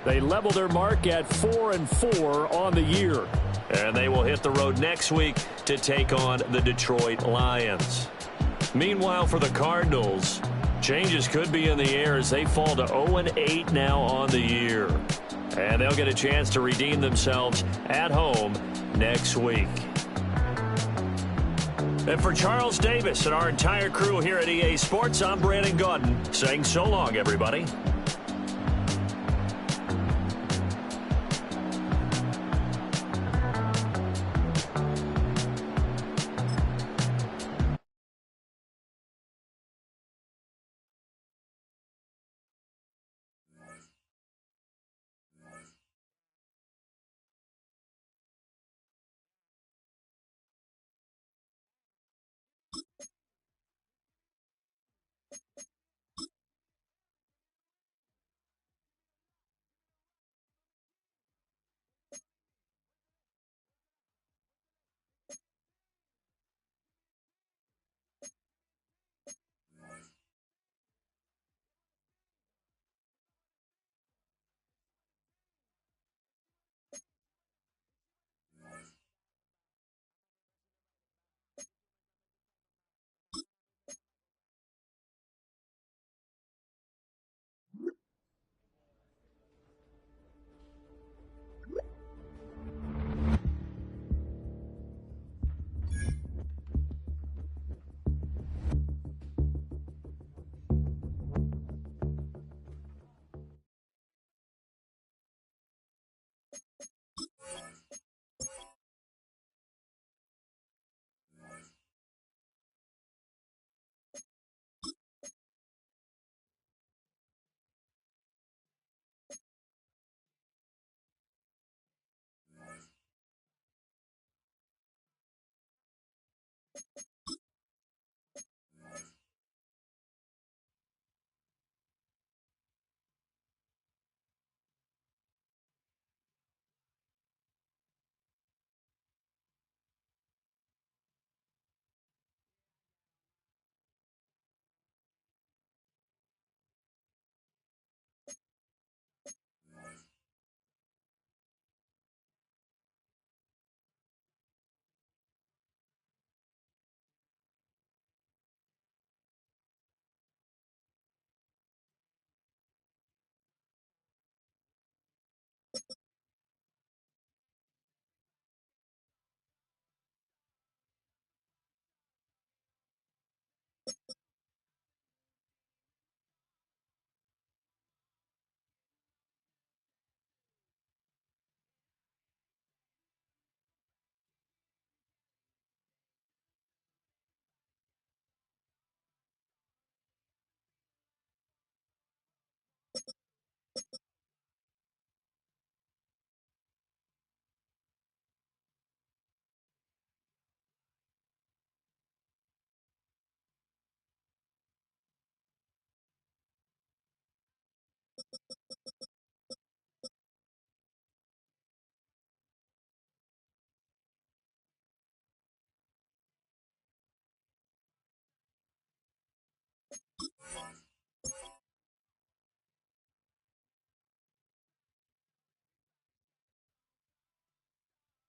they level their mark at 4-4 on the year. And they will hit the road next week to take on the Detroit Lions. Meanwhile, for the Cardinals, changes could be in the air as they fall to 0-8 now on the year. And they'll get a chance to redeem themselves at home next week. And for Charles Davis and our entire crew here at EA Sports, I'm Brandon Gaudin saying so long, everybody.